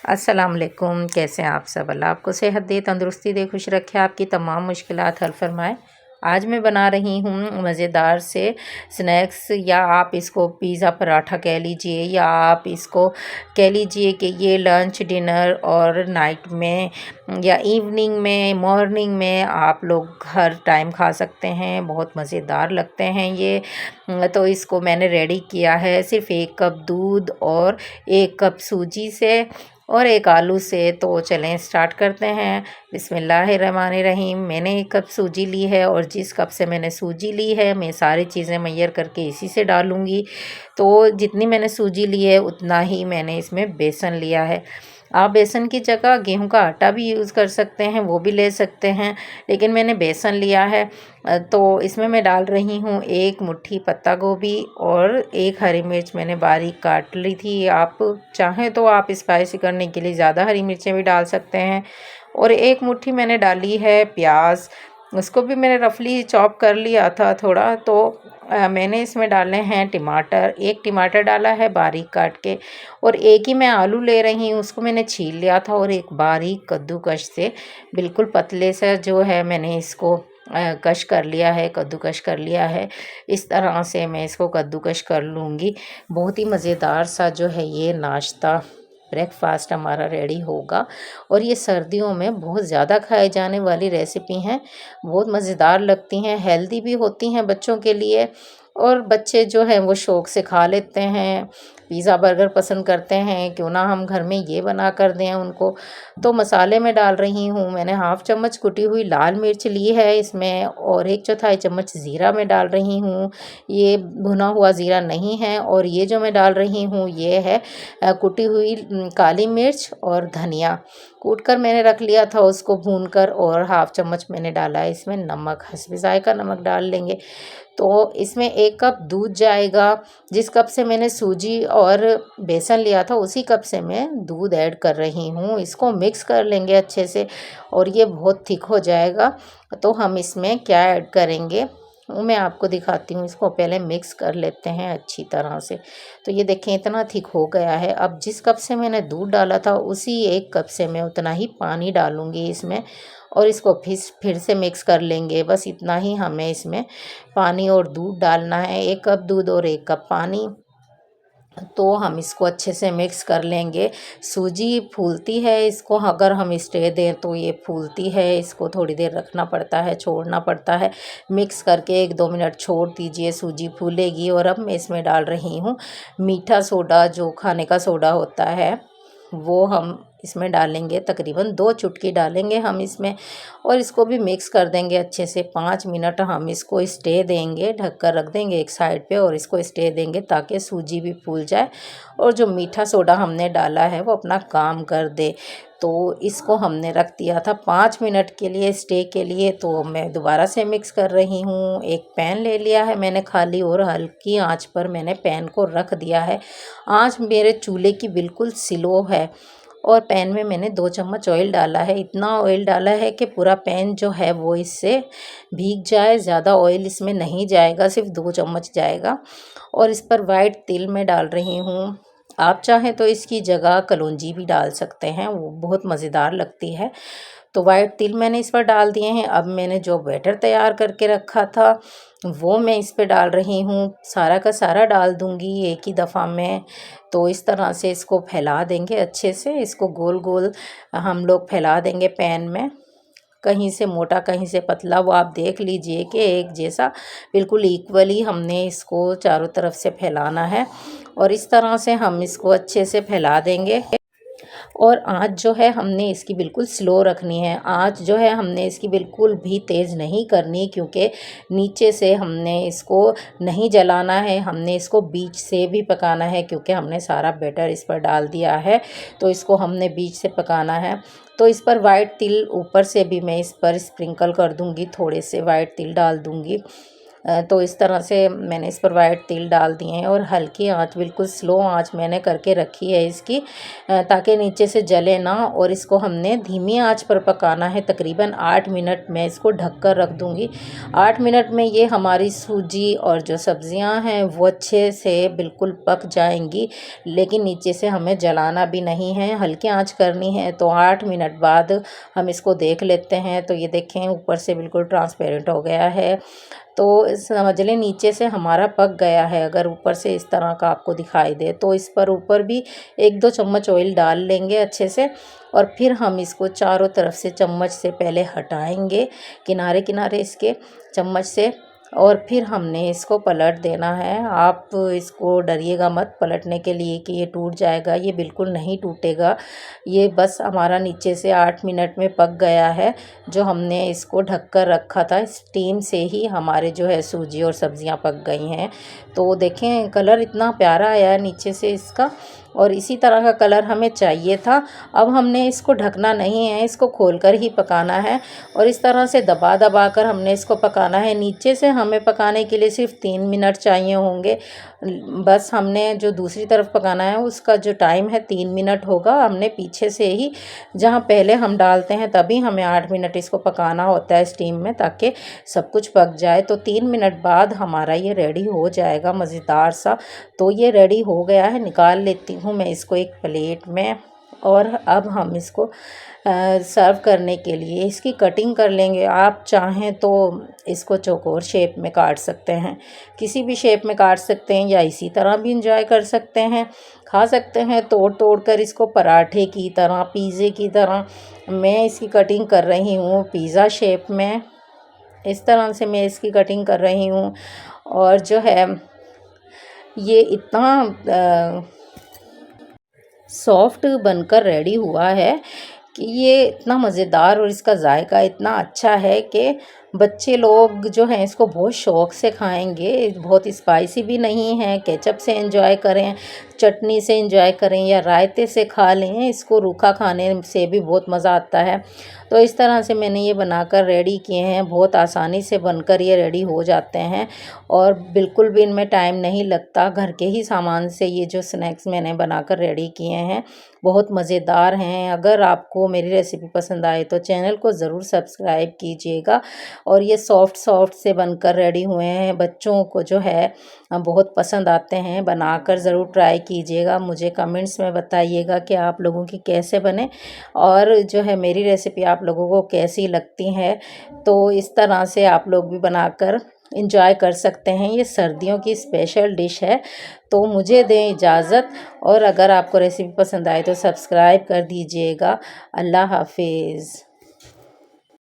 अस्सलाम वालेकुम। कैसे हैं आप सब? अल्लाह आपको सेहत दे, तंदुरुस्ती दे, खुश रखे, आपकी तमाम मुश्किलात हल फरमाए। आज मैं बना रही हूँ मज़ेदार से स्नैक्स, या आप इसको पिज़्ज़ा पराठा कह लीजिए, या आप इसको कह लीजिए कि ये लंच डिनर और नाइट में या इवनिंग में मॉर्निंग में आप लोग हर टाइम खा सकते हैं। बहुत मज़ेदार लगते हैं ये। तो इसको मैंने रेडी किया है सिर्फ़ 1 कप दूध और 1 कप सूजी से और 1 आलू से। तो चलें स्टार्ट करते हैं। बिस्मिल्लाहिर्रहमानिर्रहीम। मैंने 1 कप सूजी ली है और जिस कप से मैंने सूजी ली है मैं सारी चीज़ें मैयर करके इसी से डालूँगी। तो जितनी मैंने सूजी ली है उतना ही मैंने इसमें बेसन लिया है। आप बेसन की जगह गेहूं का आटा भी यूज़ कर सकते हैं, वो भी ले सकते हैं, लेकिन मैंने बेसन लिया है। तो इसमें मैं डाल रही हूँ 1 मुट्ठी पत्ता गोभी और 1 हरी मिर्च मैंने बारीक काट ली थी। आप चाहें तो आप स्पाइसी करने के लिए ज़्यादा हरी मिर्चें भी डाल सकते हैं। और 1 मुट्ठी मैंने डाली है प्याज, उसको भी मैंने रफली चॉप कर लिया था थोड़ा। तो मैंने इसमें डाले हैं टमाटर, 1 टमाटर डाला है बारीक काट के, और 1 ही मैं आलू ले रही हूँ, उसको मैंने छील लिया था और एक बारीक कद्दूकस से बिल्कुल पतले से जो है मैंने इसको कश कर लिया है, कद्दूकस कर लिया है। इस तरह से मैं इसको कद्दूकस कर लूँगी। बहुत ही मज़ेदार सा जो है ये नाश्ता ब्रेकफास्ट हमारा रेडी होगा। और ये सर्दियों में बहुत ज़्यादा खाए जाने वाली रेसिपी हैं। बहुत मज़ेदार लगती हैं, हेल्दी भी होती हैं बच्चों के लिए, और बच्चे जो हैं वो शौक़ से खा लेते हैं। पिज़्ज़ा बर्गर पसंद करते हैं, क्यों ना हम घर में ये बना कर दें उनको। तो मसाले में डाल रही हूँ, मैंने हाफ़ चम्मच कुटी हुई लाल मिर्च ली है इसमें, और 1 चौथाई चम्मच ज़ीरा मैं डाल रही हूँ। ये भुना हुआ ज़ीरा नहीं है। और ये जो मैं डाल रही हूँ ये है कुटी हुई काली मिर्च और धनिया कूट कर मैंने रख लिया था, उसको भूनकर। और हाफ़ चम्मच मैंने डाला है इसमें नमक, हस्बे ज़ायक़ा नमक डाल लेंगे। तो इसमें 1 कप दूध जाएगा। जिस कप से मैंने सूजी और बेसन लिया था उसी कप से मैं दूध ऐड कर रही हूँ। इसको मिक्स कर लेंगे अच्छे से, और ये बहुत थिक हो जाएगा। तो हम इसमें क्या ऐड करेंगे वो मैं आपको दिखाती हूँ। इसको पहले मिक्स कर लेते हैं अच्छी तरह से। तो ये देखें इतना थिक हो गया है। अब जिस कप से मैंने दूध डाला था उसी 1 कप से मैं उतना ही पानी डालूँगी इसमें, और इसको फिर से मिक्स कर लेंगे। बस इतना ही हमें इसमें पानी और दूध डालना है, 1 कप दूध और 1 कप पानी। तो हम इसको अच्छे से मिक्स कर लेंगे। सूजी फूलती है, इसको अगर हम स्टे दें तो ये फूलती है, इसको थोड़ी देर रखना पड़ता है, छोड़ना पड़ता है। मिक्स करके 1-2 मिनट छोड़ दीजिए, सूजी फूलेगी। और अब मैं इसमें डाल रही हूँ मीठा सोडा, जो खाने का सोडा होता है वो हम इसमें डालेंगे, तकरीबन 2 चुटकी डालेंगे हम इसमें, और इसको भी मिक्स कर देंगे अच्छे से। 5 मिनट हम इसको स्टे देंगे, ढक कर रख देंगे एक साइड पे, और इसको स्टे देंगे ताकि सूजी भी फूल जाए और जो मीठा सोडा हमने डाला है वो अपना काम कर दे। तो इसको हमने रख दिया था 5 मिनट के लिए स्टे के लिए। तो मैं दोबारा से मिक्स कर रही हूँ। एक पैन ले लिया है मैंने खाली, और हल्की आंच पर मैंने पैन को रख दिया है। आंच मेरे चूल्हे की बिल्कुल स्लो है, और पैन में मैंने 2 चम्मच ऑयल डाला है। इतना ऑयल डाला है कि पूरा पैन जो है वो इससे भीग जाए। ज़्यादा ऑयल इसमें नहीं जाएगा, सिर्फ 2 चम्मच जाएगा। और इस पर वाइट तिल मैं डाल रही हूँ। आप चाहें तो इसकी जगह कलौंजी भी डाल सकते हैं, वो बहुत मज़ेदार लगती है। तो वाइट तिल मैंने इस पर डाल दिए हैं। अब मैंने जो बैटर तैयार करके रखा था वो मैं इस पे डाल रही हूँ, सारा का सारा डाल दूँगी एक ही दफ़ा में। तो इस तरह से इसको फैला देंगे अच्छे से, इसको गोल गोल हम लोग फैला देंगे पैन में, कहीं से मोटा कहीं से पतला, वो आप देख लीजिए कि एक जैसा बिल्कुल इक्वली हमने इसको चारों तरफ से फैलाना है। और इस तरह से हम इसको अच्छे से फैला देंगे। और आँच जो है हमने इसकी बिल्कुल स्लो रखनी है। आँच जो है हमने इसकी बिल्कुल भी तेज़ नहीं करनी, क्योंकि नीचे से हमने इसको नहीं जलाना है, हमने इसको बीच से भी पकाना है, क्योंकि हमने सारा बैटर इस पर डाल दिया है। तो इसको हमने बीच से पकाना है। तो इस पर वाइट तिल ऊपर से भी मैं इस पर स्प्रिंकल कर दूंगी, थोड़े से वाइट तिल डाल दूंगी। तो इस तरह से मैंने इस पर वाइट तिल डाल दिए हैं और हल्की आंच, बिल्कुल स्लो आंच मैंने करके रखी है इसकी, ताकि नीचे से जले ना। और इसको हमने धीमी आंच पर पकाना है। तकरीबन 8 मिनट मैं इसको ढककर रख दूँगी। 8 मिनट में ये हमारी सूजी और जो सब्जियां हैं वो अच्छे से बिल्कुल पक जाएंगी, लेकिन नीचे से हमें जलाना भी नहीं है, हल्की आंच करनी है। तो 8 मिनट बाद हम इसको देख लेते हैं। तो ये देखें ऊपर से बिल्कुल ट्रांसपेरेंट हो गया है। तो समझ लें नीचे से हमारा पक गया है। अगर ऊपर से इस तरह का आपको दिखाई दे तो इस पर ऊपर भी 1-2 चम्मच ऑयल डाल लेंगे अच्छे से, और फिर हम इसको चारों तरफ से चम्मच से पहले हटाएंगे, किनारे किनारे इसके चम्मच से, और फिर हमने इसको पलट देना है। आप इसको डरिएगा मत पलटने के लिए कि ये टूट जाएगा, ये बिल्कुल नहीं टूटेगा। ये बस हमारा नीचे से 8 मिनट में पक गया है। जो हमने इसको ढक कर रखा था, स्टीम से ही हमारे जो है सूजी और सब्जियां पक गई हैं। तो देखें कलर इतना प्यारा आया है नीचे से इसका, और इसी तरह का कलर हमें चाहिए था। अब हमने इसको ढकना नहीं है, इसको खोलकर ही पकाना है, और इस तरह से दबा दबा कर हमने इसको पकाना है। नीचे से हमें पकाने के लिए सिर्फ 3 मिनट चाहिए होंगे। बस हमने जो दूसरी तरफ पकाना है उसका जो टाइम है 3 मिनट होगा। हमने पीछे से ही, जहाँ पहले हम डालते हैं तभी हमें 8 मिनट इसको पकाना होता है स्टीम में, ताकि सब कुछ पक जाए। तो 3 मिनट बाद हमारा ये रेडी हो जाएगा मज़ेदार सा। तो ये रेडी हो गया है, निकाल लेती हूँ मैं इसको एक प्लेट में। और अब हम इसको सर्व करने के लिए इसकी कटिंग कर लेंगे। आप चाहें तो इसको चौकोर शेप में काट सकते हैं, किसी भी शेप में काट सकते हैं, या इसी तरह भी इंजॉय कर सकते हैं, खा सकते हैं तोड़ तोड़ कर इसको, पराठे की तरह, पिज़्ज़े की तरह। मैं इसकी कटिंग कर रही हूँ पिज़्ज़ा शेप में, इस तरह से मैं इसकी कटिंग कर रही हूँ। और जो है ये इतना सॉफ्ट बनकर रेडी हुआ है कि ये इतना मज़ेदार, और इसका जायका इतना अच्छा है कि बच्चे लोग जो हैं इसको बहुत शौक़ से खाएंगे। बहुत स्पाइसी भी नहीं है, केचप से एंजॉय करें, चटनी से एंजॉय करें, या रायते से खा लें। इसको रूखा खाने से भी बहुत मज़ा आता है। तो इस तरह से मैंने ये बनाकर रेडी किए हैं। बहुत आसानी से बनकर ये रेडी हो जाते हैं, और बिल्कुल भी इनमें टाइम नहीं लगता। घर के ही सामान से ये जो स्नैक्स मैंने बनाकर रेडी किए हैं बहुत मज़ेदार हैं। अगर आपको मेरी रेसिपी पसंद आए तो चैनल को ज़रूर सब्सक्राइब कीजिएगा। और ये सॉफ्ट सॉफ्ट से बनकर रेडी हुए हैं, बच्चों को जो है बहुत पसंद आते हैं। बनाकर ज़रूर ट्राई कीजिएगा, मुझे कमेंट्स में बताइएगा कि आप लोगों की कैसे बने, और जो है मेरी रेसिपी आप लोगों को कैसी लगती है। तो इस तरह से आप लोग भी बनाकर इंजॉय कर सकते हैं। ये सर्दियों की स्पेशल डिश है। तो मुझे दें इजाज़त, और अगर आपको रेसिपी पसंद आए तो सब्सक्राइब कर दीजिएगा। अल्लाह हाफिज़।